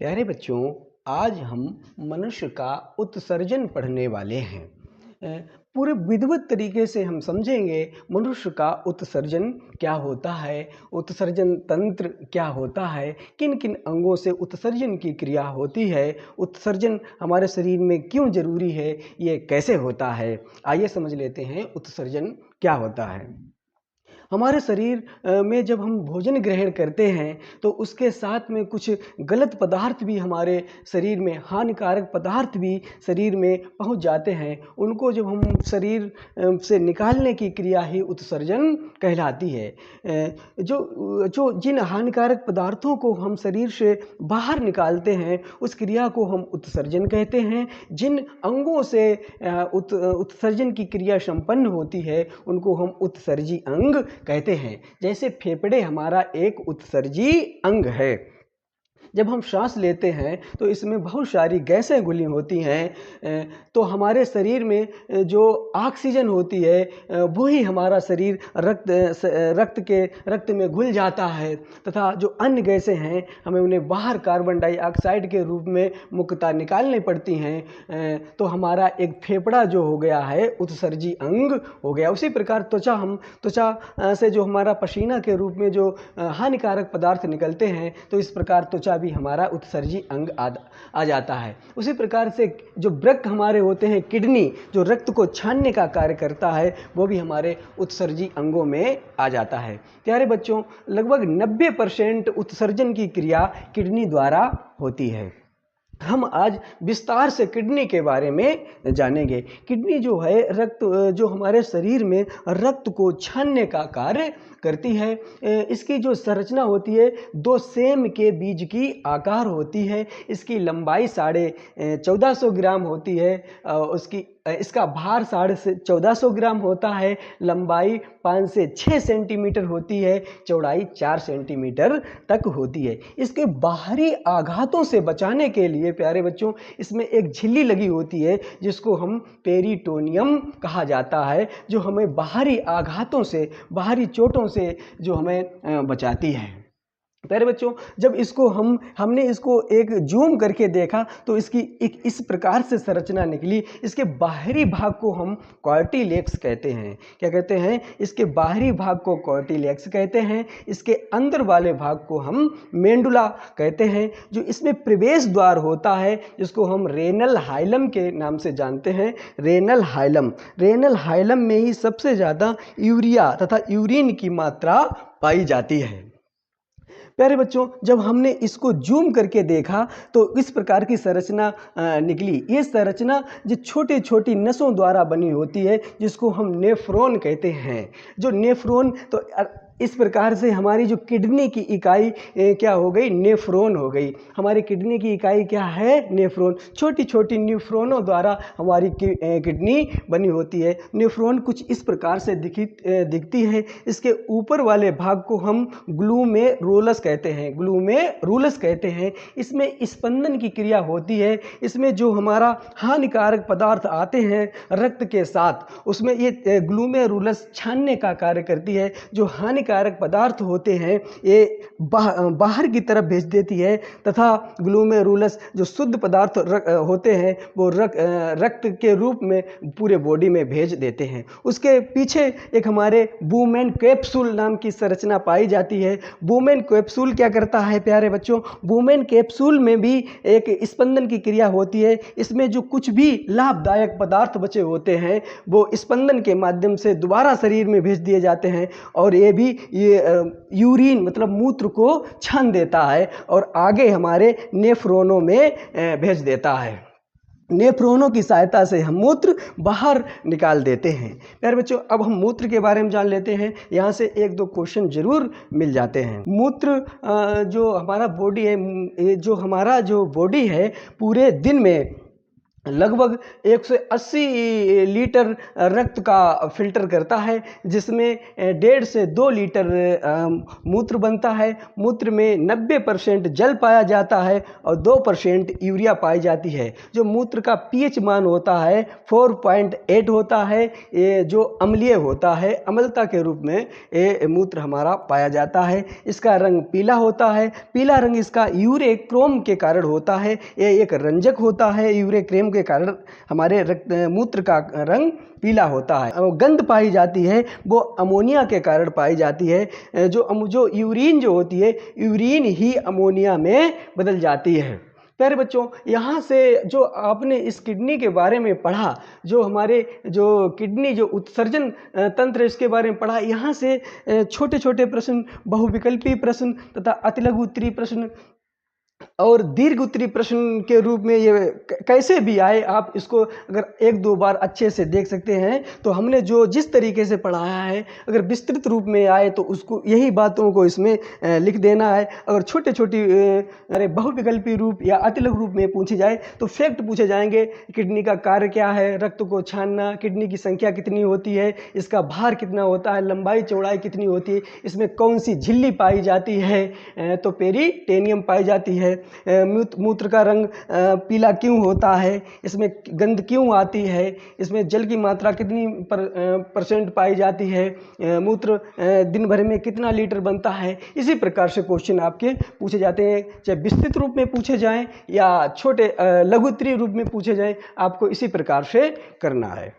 प्यारे बच्चों, आज हम मनुष्य का उत्सर्जन पढ़ने वाले हैं। पूरे विधिवत तरीके से हम समझेंगे मनुष्य का उत्सर्जन क्या होता है, उत्सर्जन तंत्र क्या होता है, किन किन अंगों से उत्सर्जन की क्रिया होती है, उत्सर्जन हमारे शरीर में क्यों जरूरी है, ये कैसे होता है। आइए समझ लेते हैं उत्सर्जन क्या होता है। हमारे शरीर में जब हम भोजन ग्रहण करते हैं तो उसके साथ में कुछ गलत पदार्थ भी हमारे शरीर में, हानिकारक पदार्थ भी शरीर में पहुंच जाते हैं। उनको जब हम शरीर से निकालने की क्रिया ही उत्सर्जन कहलाती है। जो जो जिन हानिकारक पदार्थों को हम शरीर से बाहर निकालते हैं उस क्रिया को हम उत्सर्जन कहते हैं। जिन अंगों से उत्सर्जन की क्रिया संपन्न होती है उनको हम उत्सर्जी अंग कहते हैं। जैसे फेफड़े हमारा एक उत्सर्जी अंग है। जब हम सांस लेते हैं तो इसमें बहुत सारी गैसें घुली होती हैं, तो हमारे शरीर में जो ऑक्सीजन होती है वो ही हमारा शरीर रक्त में घुल जाता है, तथा जो अन्य गैसें हैं हमें उन्हें बाहर कार्बन डाइऑक्साइड के रूप में मुख्यतः निकालनी पड़ती हैं। तो हमारा एक फेफड़ा जो हो गया है उत्सर्जी अंग हो गया। उसी प्रकार त्वचा से जो हमारा पसीना के रूप में जो हानिकारक पदार्थ निकलते हैं, तो इस प्रकार त्वचा भी हमारा उत्सर्जी अंग आ जाता है। उसी प्रकार से जो वृक्क हमारे होते हैं, किडनी, जो रक्त को छानने का कार्य करता है, वो भी हमारे उत्सर्जी अंगों में आ जाता है। प्यारे बच्चों, लगभग 90% उत्सर्जन की क्रिया किडनी द्वारा होती है। हम आज विस्तार से किडनी के बारे में जानेंगे। किडनी जो है जो हमारे शरीर में रक्त को छानने का कार्य करती है। इसकी जो संरचना होती है 2 सेम के बीज की आकार होती है। इसकी लंबाई 1450 ग्राम होती है। इसका भार 1450 ग्राम होता है। लंबाई 5 से 6 सेंटीमीटर होती है। चौड़ाई 4 सेंटीमीटर तक होती है। इसके बाहरी आघातों से बचाने के लिए प्यारे बच्चों इसमें एक झिल्ली लगी होती है जिसको हम पेरिटोनियम कहा जाता है, जो हमें बाहरी आघातों से, बाहरी चोटों से जो हमें बचाती है। प्यारे बच्चों, जब हमने इसको एक जूम करके देखा तो इसकी एक इस प्रकार से संरचना निकली। इसके बाहरी भाग को हम कार्टिलेक्स कहते हैं। क्या कहते हैं? इसके बाहरी भाग को कार्टिलेक्स कहते हैं। इसके अंदर वाले भाग को हम मेंडुला कहते हैं। जो इसमें प्रवेश द्वार होता है जिसको हम रेनल हाइलम के नाम से जानते हैं। रेनल हाइलम में ही सबसे ज़्यादा यूरिया तथा यूरिन की मात्रा पाई जाती है। प्यारे बच्चों, जब हमने इसको जूम करके देखा तो इस प्रकार की संरचना निकली। ये संरचना जो छोटी छोटी नसों द्वारा बनी होती है जिसको हम नेफ्रॉन कहते हैं। जो नेफ्रॉन, तो इस प्रकार से हमारी जो किडनी की इकाई क्या हो गई? नेफ्रॉन हो गई। हमारी किडनी की इकाई क्या है? नेफ्रॉन। छोटी छोटी नेफ्रॉनों द्वारा हमारी किडनी बनी होती है। नेफ्रॉन कुछ इस प्रकार से दिखती है। इसके ऊपर वाले भाग को हम ग्लूमेरुलस कहते हैं। इसमें स्पंदन की क्रिया होती है। इसमें जो हमारा हानिकारक पदार्थ आते हैं रक्त के साथ, उसमें ये ग्लूमेरुलस छानने का कार्य करती है। जो हानिकारक पदार्थ होते हैं ये बाहर की तरफ भेज देती है, तथा ग्लूमेरुलस जो शुद्ध पदार्थ होते हैं वो रक्त के रूप में पूरे बॉडी में भेज देते हैं। उसके पीछे एक हमारे बूमेन कैप्सूल नाम की संरचना पाई जाती है। बूमेन कैप्सूल क्या करता है प्यारे बच्चों? बूमेन कैप्सूल में भी एक स्पंदन की क्रिया होती है। इसमें जो कुछ भी लाभदायक पदार्थ बचे होते हैं वो स्पंदन के माध्यम से दोबारा शरीर में भेज दिए जाते हैं, और ये यूरिन मतलब मूत्र को छान देता है और आगे हमारे नेफ्रॉनों में भेज देता है। नेफ्रॉनों की सहायता से हम मूत्र बाहर निकाल देते हैं। प्यारे बच्चों, अब हम मूत्र के बारे में जान लेते हैं। यहाँ से 1-2 क्वेश्चन जरूर मिल जाते हैं। मूत्र जो हमारा बॉडी है, जो हमारा जो बॉडी है पूरे दिन में लगभग 180 लीटर रक्त का फिल्टर करता है, जिसमें 1.5 से 2 लीटर मूत्र बनता है। मूत्र में 90% जल पाया जाता है और 2% यूरिया पाई जाती है। जो मूत्र का पीएच मान होता है 4.8 होता है। ये जो अम्लीय होता है, अम्लता के रूप में ये मूत्र हमारा पाया जाता है। इसका रंग पीला होता है। पीला रंग इसका यूरेक्रोम के कारण होता है। ये एक रंजक होता है। यूरेक्रोम के कारण हमारे रक्त मूत्र का रंग पीला होता है। और गंध पाई जाती है वो अमोनिया के कारण पाई जाती है। जो यूरिन जो होती है, यूरिन ही अमोनिया में बदल जाती है। प्यारे बच्चों, यहाँ से जो आपने इस किडनी के बारे में पढ़ा, जो हमारे जो किडनी जो उत्सर्जन तंत्र इसके बारे में पढ़ा, यहाँ से छोटे छोटे प्रश्न, बहुविकल्पी प्रश्न तथा अतिलघु उत्तरीय प्रश्न और दीर्घ उत्तरीय प्रश्न के रूप में ये कैसे भी आए, आप इसको अगर 1-2 बार अच्छे से देख सकते हैं। तो हमने जो जिस तरीके से पढ़ाया है, अगर विस्तृत रूप में आए तो उसको यही बातों को इसमें लिख देना है। अगर छोटे छोटी अरे बहुविकल्पी रूप या अतिलघु रूप में पूछी जाए तो फैक्ट पूछे जाएंगे। किडनी का कार्य क्या है, रक्त को छानना, किडनी की संख्या कितनी होती है, इसका भार कितना होता है, लंबाई चौड़ाई कितनी होती है, इसमें कौन सी झिल्ली पाई जाती है, तो पेरिटेनियम पाई जाती है। मूत्र का रंग पीला क्यों होता है, इसमें गंध क्यों आती है, इसमें जल की मात्रा कितनी % पाई जाती है, मूत्र दिन भर में कितना लीटर बनता है। इसी प्रकार से क्वेश्चन आपके पूछे जाते हैं, चाहे विस्तृत रूप में पूछे जाएं या छोटे लघु उत्तरीय रूप में पूछे जाएं, आपको इसी प्रकार से करना है।